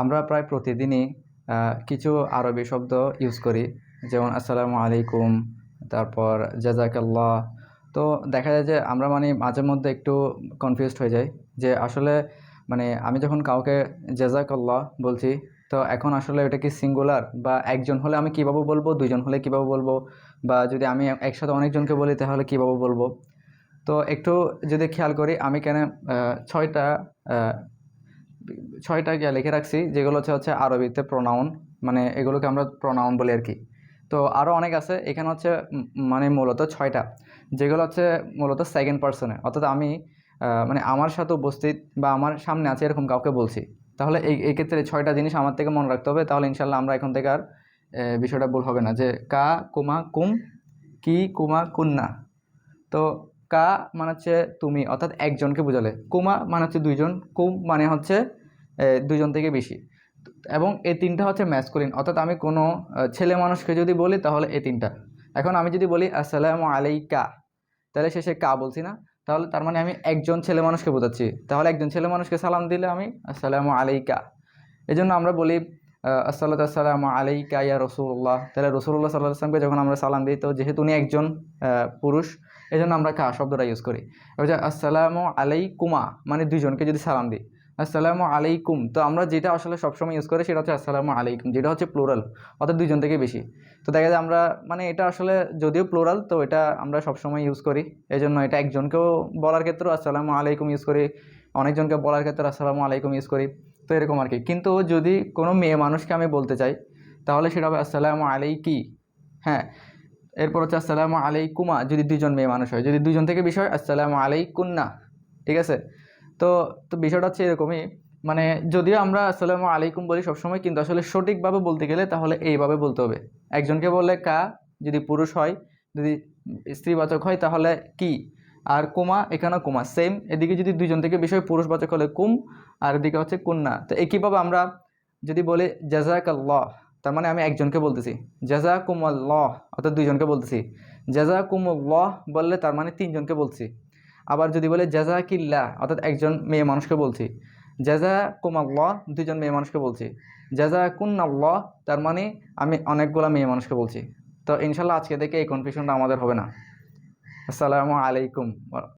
আমরা প্রায় প্রতিদিনই কিছু আরবি শব্দ ইউজ করি, যেমন আসসালামু আলাইকুম, তারপর জাজাকাল্লাহ। তো দেখা যায় যে আমরা মানে মাঝে মধ্যে একটু কনফিউজড হয়ে যাই যে আসলে মানে আমি যখন কাউকে জাজাকাল্লাহ বলছি, তো এখন আসলে এটা কি সিঙ্গুলার, বা একজন হলে আমি কীভাবে বলবো, দুইজন হলে কীভাবে বলবো, বা যদি আমি একসাথে অনেকজনকে বলি তাহলে কীভাবে বলবো। তো একটু যদি খেয়াল করি, আমি কেন ছয়টা ছয়টা গিয়া লিখে রাখছি, যেগুলো হচ্ছে হচ্ছে আরবিতে প্রোনাউন, মানে এগুলোকে আমরা প্রোনাউন বলি আর কি। তো আরও অনেক আছে, এখানে হচ্ছে মানে মূলত ছয়টা, যেগুলো হচ্ছে মূলত সেকেন্ড পার্সনে, অর্থাৎ আমি মানে আমার সাথে উপস্থিত বা আমার সামনে আছে এরকম কাউকে বলছি। তাহলে এই ক্ষেত্রে ছয়টা জিনিস আমার থেকে মনে রাখতে হবে, তাহলে ইনশাল্লাহ আমরা এখন থেকে আর বিষয়টা ভুল হবে না, যে কা কুমা কুম, কি কুমা কুন্না। তো কা মানে হচ্ছে তুমি, অর্থাৎ একজনকে বোঝালে। কুমা মানে হচ্ছে দুইজন, কুম মানে হচ্ছে দুইজন থেকে বেশি। এবং এই তিনটা হচ্ছে ম্যাসকুলিন, অর্থাৎ আমি কোনো ছেলে মানুষকে যদি বলি তাহলে এই তিনটা। এখন আমি যদি বলি আসসালামু আলাইকা, তাহলে শেষে কা বলছি না, তাহলে তার মানে আমি একজন ছেলে মানুষকে বোঝাচ্ছি। তাহলে একজন ছেলে মানুষকে সালাম দিলে আমি আসসালামু আলাইকা। এই জন্য আমরা বলি আসসালাতু আসসালামু আলাইকা ইয়া রসুল্লাহ। তাহলে রসুল্লাহ সাল্লাহ আসলামকে যখন আমরা সালাম দিই, তো যেহেতু উনি একজন পুরুষ, এই জন্য আমরা কা শব্দটা ইউজ করি। এবার যে আসসালামু আলাইকুমা মানে দুইজনকে যদি সালাম দিই, আসসালামু আলাইকুম, তো আমরা যেটা আসলে সবসময় ইউজ করি সেটা হচ্ছে আসসালামু আলাইকুম, যেটা হচ্ছে প্লুরাল, অর্থাৎ দুইজন থেকে বেশি। তো দেখা যায় আমরা মানে এটা আসলে যদিও প্লুরাল, তো এটা আমরা সবসময় ইউজ করি। এই জন্য এটা একজনকেও বলার ক্ষেত্রেও আসসালামু আলাইকুম ইউজ করি, অনেকজনকে বলার ক্ষেত্রে আসসালামু আলাইকুম ইউজ করি। তো এরকম আর কি। কিন্তু যদি কোনো মেয়ে মানুষকে আমি বলতে চাই, তাহলে সেটা হবে আসসালামু আলাইকি। হ্যাঁ, এরপর হচ্ছে আসসালামু আলাইকুমা যদি দুইজন মেয়ে মানুষ হয়, যদি দুইজন থেকে বিষয় আসসালামু আলাইকুন্না। ঠিক আছে। তো তো বিষয়টা হচ্ছে এরকমই, মানে যদিও আমরা আসসালামু আলাইকুম বলি সবসময়, কিন্তু আসলে সঠিকভাবে বলতে গেলে তাহলে এইভাবে বলতে হবে। একজনকে বললে কা, যদি পুরুষ হয়, যদি স্ত্রীবাচক হয় তাহলে কি, আর কুমা, এখানেও কুমা সেম। এদিকে যদি দুইজন থেকে বিষয় পুরুষবাচক হলে কুম, আর এদিকে হচ্ছে কুন্না। তো একইভাবে আমরা যদি বলি জাযাকাল্লাহ, তার মানে আমি একজনকে বলতেছি। জাযাকুমুল্লাহ অর্থাৎ দুইজনকে বলতেছি। জাযাকুমুল্লাহ বললে তার মানে তিনজনকে বলছি। আবার যদি বলে জাযাকিল্লাহ, অর্থাৎ একজন মেয়ে মানুষকে বলছি। জাযাকুমুল্লাহ দুইজন মেয়ে মানুষকে বলছি। জাযাকুন্নাল্লাহ তার মানে আমি অনেকগুলা মেয়ে মানুষকে বলছি। তো ইনশাল্লাহ আজকে থেকে এই কনফিউশনটা আমাদের হবে না। আসসালামু আলাইকুম।